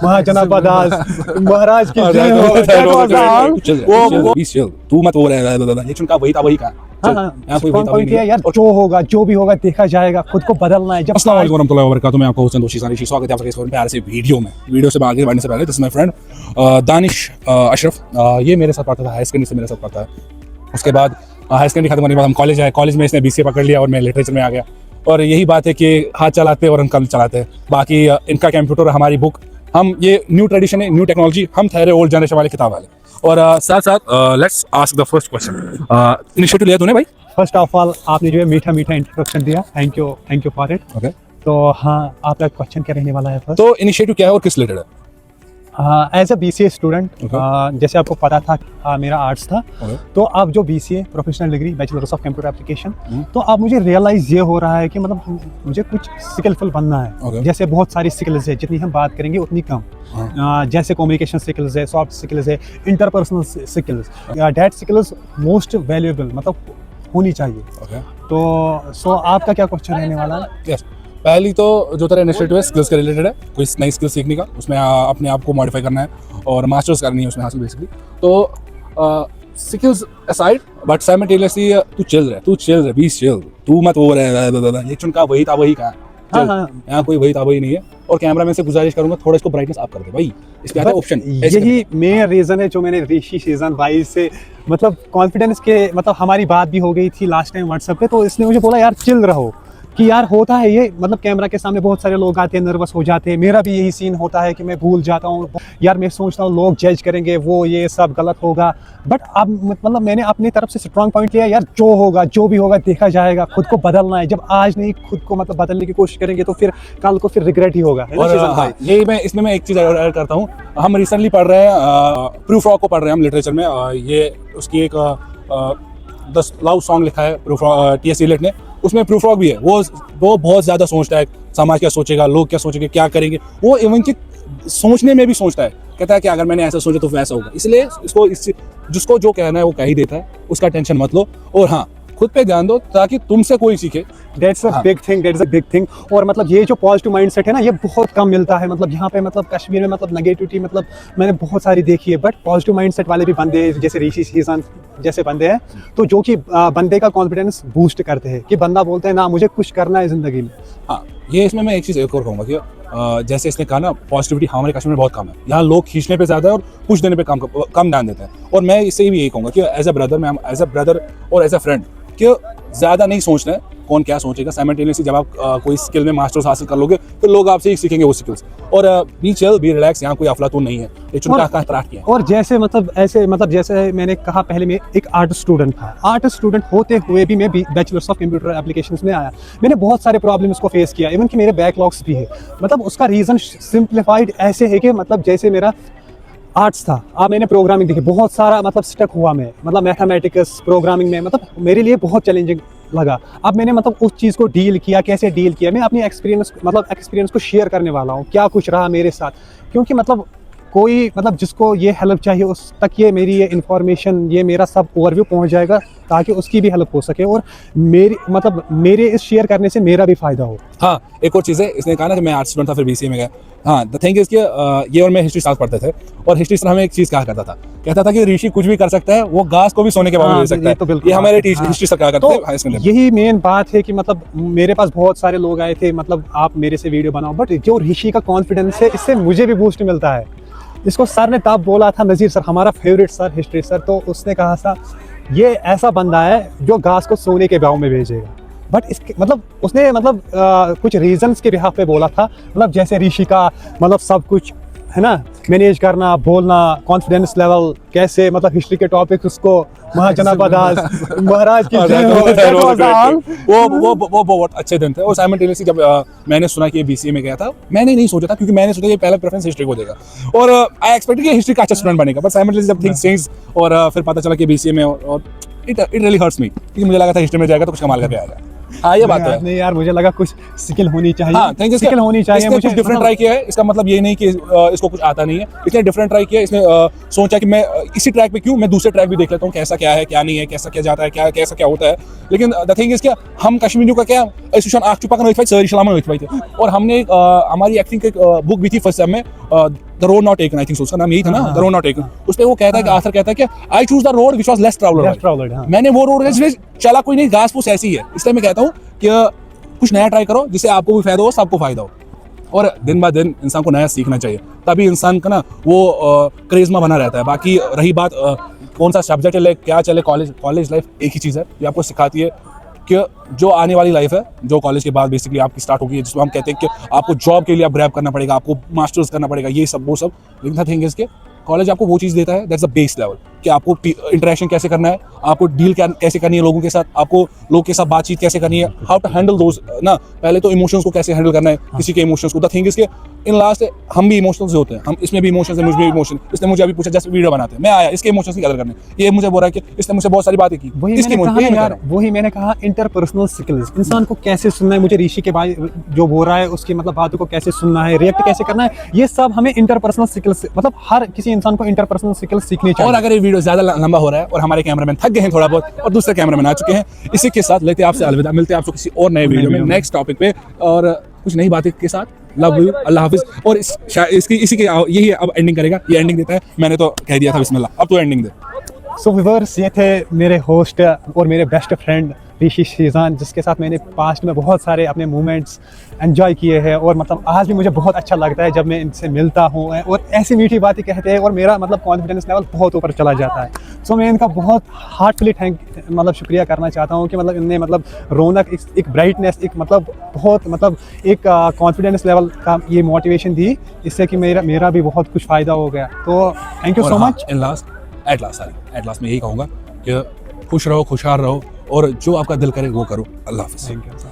महाजनाब दास महाराज की जय हो। वो तू मत वो रहा ये चुनका वही था वही का पॉइंट है यार, जो होगा जो भी होगा देखा जाएगा, खुद को बदलना है। जब अस्सलाम वालेकुम वरहमतुल्लाहि वबरकातुहू। मैं आपका हुसैन दोषी सानिशी, स्वागत है आपका इस प्यारे से वीडियो से आगे बढ़ने से पहले this my friend Danish Ashraf. ये मेरे साथ पढ़ता था, हाई सेकेंडरी से मेरे साथ पढ़ता है। उसके बाद हाई सेकेंडरी खत्म होने के बाद हम कॉलेज आए। कॉलेज में इसने BCA पकड़ लिया और मैं लिटरेचर में आ गया। और यही बात है कि हाथ चलाते और हम कल चलाते हैं। बाकी इनका कंप्यूटर, हमारी बुक, हम ये न्यू ट्रेडिशन है, न्यू टेक्नोलॉजी, हम ठहरे ओल्ड जनरेशन वाले किताब वाले। और साथ साथ let's ask the first question. Initiative लिया तूने भाई? फर्स्ट ऑफ ऑल आपने जो है मीठा इंट्रोडक्शन दिया, thank you for it. Okay, तो हाँ, आपका क्वेश्चन क्या रहने वाला है फर्स्ट? तो इनिशिएटिव क्या है और किस रिलेटेड है? एज अ BCA स्टूडेंट, जैसे आपको पता था मेरा आर्ट्स था, तो अब जो BCA professional degree bachelors of computer application, तो अब मुझे रियलाइज ये हो रहा है कि मतलब मुझे कुछ स्किलफुल बनना है। जैसे बहुत सारी स्किल्स है, जितनी हम बात करेंगे उतनी कम। जैसे कम्युनिकेशन स्किल्स है, सॉफ्ट स्किल्स है, interpersonal skills, that skills most valuable मतलब होनी चाहिए। तो आपका क्या क्वेश्चन रहने वाला है? पहली तो जो तेरा इनिशिएटिव है स्किल्स के रिलेटेड है, कोई नई स्किल सीखने का, उसमें अपने आप को मॉडिफाई करना है और मास्टर्स करनी है उसमें हासिल बेसिकली। तो स्किल्स असाइड बट साइमल्टेनियसली तू चिल रहे, बी चिल, तू मत वो रहे ये चुनका वही था वही का। यहाँ कोई वही था वही नहीं है। और कैमरा मैन से गुजारिश करूंगा थोड़ा इसको ब्राइटनेस अप कर दे भाई, इस पे आता है ऑप्शन। यही मेन रीजन है जो मैंने ऋषि सीजन 22 से मतलब कॉन्फिडेंस के मतलब हमारी बात भी हो गई थी लास्ट टाइम व्हाट्सएप पे, तो इसने मुझे बोला यार चिल रहो कि यार होता है ये, मतलब कैमरा के सामने बहुत सारे लोग आते हैं, नर्वस हो जाते हैं। मेरा भी यही सीन होता है कि मैं भूल जाता हूँ यार, मैं सोचता हूँ लोग जज करेंगे, वो ये सब गलत होगा। बट अब मतलब मैंने अपनी तरफ से स्ट्रॉन्ग पॉइंट लिया, यार जो होगा जो भी होगा देखा जाएगा, खुद को बदलना है। जब आज नहीं खुद को मतलब बदलने की कोशिश करेंगे तो फिर कल को फिर रिग्रेट ही होगा। और यही मैं इसमें मैं एक चीज़ ऐड करता हूँ। हम रिसेंटली पढ़ रहे हैं प्रूफ रॉक को पढ़ रहे हैं हम लिटरेचर में। ये उसकी एक द लव सॉन्ग लिखा है T.S. एलियट ने, उसमें प्रूफ रॉक भी है। वो बहुत ज़्यादा सोचता है समाज क्या सोचेगा, लोग क्या सोचेंगे, क्या करेंगे। वो इवन कि सोचने में भी सोचता है, कहता है कि अगर मैंने ऐसा सोचा तो वैसा होगा। इसलिए इसको जिसको जो कहना है वो कह ही देता है, उसका टेंशन मत लो। और हाँ, खुद पे ध्यान दो ताकि तुमसे कोई सीखे। That's a big thing। और मतलब ये जो पॉजिटिव माइंडसेट है ना, ये बहुत कम मिलता है। मतलब यहाँ पे मतलब कश्मीर में मतलब नेगेटिविटी मतलब मैंने बहुत सारी देखी है, बट पॉजिटिव माइंडसेट वाले भी बंदे जैसे ऋषि सीजन जैसे बंदे हैं, तो जो कि बंदे का कॉन्फिडेंस बूस्ट करते हैं कि बंदा बोलते हैं ना मुझे कुछ करना है जिंदगी में। हाँ, ये इसमें मैं एक चीज़ एक और कहूँगा कि जैसे इसने कहा ना, पॉजिटिविटी हमारे कश्मीर में बहुत कम है। यहाँ लोग खींचने पे ज़्यादा है और पुश देने पे कम ध्यान देते हैं। और मैं इससे भी यही कहूँगा कि एज अ ब्रदर और एज अ फ्रेंड कि ज़्यादा नहीं सोचना है कौन क्या सोचेगा। साइमल्टेनियसली जब आप कोई स्किल में मास्टर्स हासिल कर लोगे तो लोग आपसे ही सीखेंगे वो स्किल्स। और बी चिल, बी रिलैक्स, यहाँ कोई अफलातून नहीं है। ये चुनका का तराट किया। और जैसे मतलब ऐसे मतलब जैसे मैंने कहा पहले, मैं एक आर्ट स्टूडेंट था। आर्ट स्टूडेंट होते हुए भी मैं बैचलर्स ऑफ कंप्यूटर एप्लीकेशंस में आया। मैंने बहुत सारे प्रॉब्लम्स को फेस किया, इवन कि मेरे बैकलॉग्स भी है। मतलब उसका रीज़न सिंप्लीफाइड ऐसे है कि मतलब जैसे मेरा आर्ट्स था, अब मैंने प्रोग्रामिंग देखी, बहुत सारा मतलब स्टक हुआ मैं, मतलब मैथमेटिक्स प्रोग्रामिंग में मतलब मेरे लिए बहुत चैलेंजिंग लगा। अब मैंने मतलब उस चीज़ को डील किया, कैसे डील किया, मैं अपनी एक्सपीरियंस को शेयर करने वाला हूँ, क्या कुछ रहा मेरे साथ। क्योंकि मतलब कोई मतलब जिसको ये हेल्प चाहिए उस तक ये मेरी ये इन्फॉर्मेशन, ये मेरा सब ओवरव्यू पहुँच जाएगा ताकि उसकी भी हेल्प हो सके और मेरे इस शेयर करने से मेरा भी फ़ायदा हो। हाँ, एक और चीज़ है, इसने कहा ना कि मैं आर्ट्स स्टूडेंट था फिर BCA में गया। हाँ, द थिंग इज कि ये और मैं हिस्ट्री साथ पढ़ते थे और हिस्ट्री सर हमें एक चीज़ कहा कहता था कि ऋषि कुछ भी कर सकता है, वो घास को भी सोने के बाद ले सकता है। तो ये हमारे हिस्ट्री सर कहा करते थे। यही मेन बात है कि मतलब मेरे पास बहुत सारे लोग आए थे, मतलब आप मेरे से वीडियो बनाओ, बट जो ऋषि का कॉन्फिडेंस है इससे मुझे भी बूस्ट मिलता है। इसको सर ने तब बोला था, नज़ीर सर हमारा फेवरेट सर हिस्ट्री सर, तो उसने कहा था ये ऐसा बंदा है जो घास को सोने के भाव में भेजेगा। बट इसके मतलब उसने मतलब कुछ रीजंस के बिहाफ पे बोला था, मतलब जैसे ऋषि का मतलब सब कुछ है ना, मैनेज करना, बोलना, कॉन्फिडेंस लेवल कैसे, मतलब हिस्ट्री के टॉपिक उसको महाजनाब दास महाराज की जय हो। वो बहुत अच्छे दिन थे। और साइमल्टेनियसली जब मैंने सुना कि ये BCA में गया था, मैंने नहीं सोचा था क्योंकि मैंने सोचा ये पहला प्रेफरेंस हिस्ट्री को देगा और आई एक्सपेक्टेड कि हिस्ट्री का अच्छा स्टूडेंट बनेगा। बट साइमल्टेनियसली जब थिंग्स चेंज और फिर पता चला कि BCA में, और इट रियली हर्ट्स मी क्योंकि मुझे लगा था हिस्ट्री में जाएगा तो कुछ कमाल करके आएगा। हाँ, ये बात है। नहीं यार, मुझे लगा कुछ स्किल होनी चाहिए। हाँ, स्किल होनी चाहिए। मुझे कुछ डिफरेंट ट्राई किया है, इसका मतलब ये नहीं कि इसको कुछ आता नहीं है। इसने डिफरेंट ट्राई किया, इसने सोचा कि मैं इसी ट्रैक पे क्यों, मैं दूसरे ट्रैक भी देख लेता हूँ कैसा क्या है क्या नहीं है, कैसा क्या जाता है, कैसा क्या होता है। लेकिन द थिंग इज क्या, हम कश्मीरियों का क्या एसोसिएशन आख चुका कर सारी सलाम थे और हमने हमारी एक्टिंग की बुक भी थी फर्स्ट सेम में, the road not taken, I think उसका नाम यही था ना, द रोड नॉट टेकन। उस पे वो कहता है कि आर्थर कहता है कि I choose the road which was less travelled, हाँ। मैंने वो रोड चला कोई नहीं, घास फूस ऐसी है। इसलिए मैं कहता हूँ कि कुछ नया ट्राई करो जिससे आपको भी फायदा हो, सबको फायदा हो, और दिन ब दिन इंसान को नया सीखना चाहिए, तभी इंसान का ना वो करिश्मा बना रहता है। बाकी रही बात कौन सा सब्जेक्ट चले क्या चले, कॉलेज लाइफ एक ही चीज़ है, ये आपको सिखाती है कि जो आने वाली लाइफ है, जो कॉलेज के बाद बेसिकली आपकी स्टार्ट होगी, जिसमें हम कहते हैं कि आपको जॉब के लिए आप ग्रैब करना पड़ेगा, आपको मास्टर्स करना पड़ेगा, ये सब वो सब। लेकिन द थिंग इज के कॉलेज आपको वो चीज़ देता है, दैट्स द बेस लेवल, कि आपको इंटरेक्शन कैसे करना है, आपको डील कैसे करनी है लोगों के साथ, आपको लोगों के साथ बातचीत कैसे करनी है, हाउ टू हैंडल दोज ना, पहले तो इमोशंस को कैसे हैंडल करना है, किसी के इमोशंस को। द थिंग इज के इन लास्ट हम भी इमोशनल से होते हैं, हम इसमें भी इमोशंस है, मुझ में भी इमोशन। इसने मुझे अभी पूछा जैसे वीडियो बनाते हैं, मैं आया इसके इमोशंस की कदर करने, ये मुझे बोल रहा है कि इसने मुझसे बहुत सारी बातें की, वही मैंने कहा इंटरपर्सनल स्किल्स, इंसान को कैसे सुनना है, मुझे ऋषि के भाई जो बोल रहा है उसकी मतलब बातों को कैसे सुनना है, रिएक्ट कैसे करना है, ये सब हमें इंटरपर्सनल स्किल्स, मतलब हर किसी इंसान को इंटरपर्सनल स्किल्स सीखनी चाहिए। और अगर ये वीडियो ज्यादा लंबा हो रहा है और हमारे कैमरामैन थक गए हैं थोड़ा बहुत और दूसरे कैमरामैन आ चुके हैं, इसी के साथ लेते हैं आपसे अलविदा, मिलते हैं आपको किसी और नए वीडियो में नेक्स्ट टॉपिक पे और कुछ नई बातें के साथ। लव यू, अल्लाह हाफिज। और इसी के यही अब एंडिंग करेगा, ये एंडिंग देता है, मैंने तो कह दिया था बिस्मिल्लाह, अब तो एंडिंग दे। सो व्यूअर्स, ये थे मेरे होस्ट और मेरे बेस्ट फ्रेंड ऋषि शीजान, जिसके साथ मैंने पास्ट में बहुत सारे अपने मोमेंट्स एंजॉय किए हैं, और मतलब आज भी मुझे बहुत अच्छा लगता है जब मैं इनसे मिलता हूँ और ऐसी मीठी बातें कहते हैं, और मेरा मतलब कॉन्फिडेंस लेवल बहुत ऊपर चला जाता है। सो मैं इनका बहुत हार्टफुली मतलब शुक्रिया करना चाहता हूँ कि मतलब इनने मतलब रौनक, एक ब्राइटनेस, एक मतलब बहुत मतलब एक कॉन्फिडेंस लेवल का ये मोटिवेशन दी, इससे कि मेरा भी बहुत कुछ फ़ायदा हो गया। तो thank you so much. At last मैं यही कहूँगा कि खुश रहो, खुशहाल रहो, और जो आपका दिल करे वो करो। अल्लाह हाफिज़।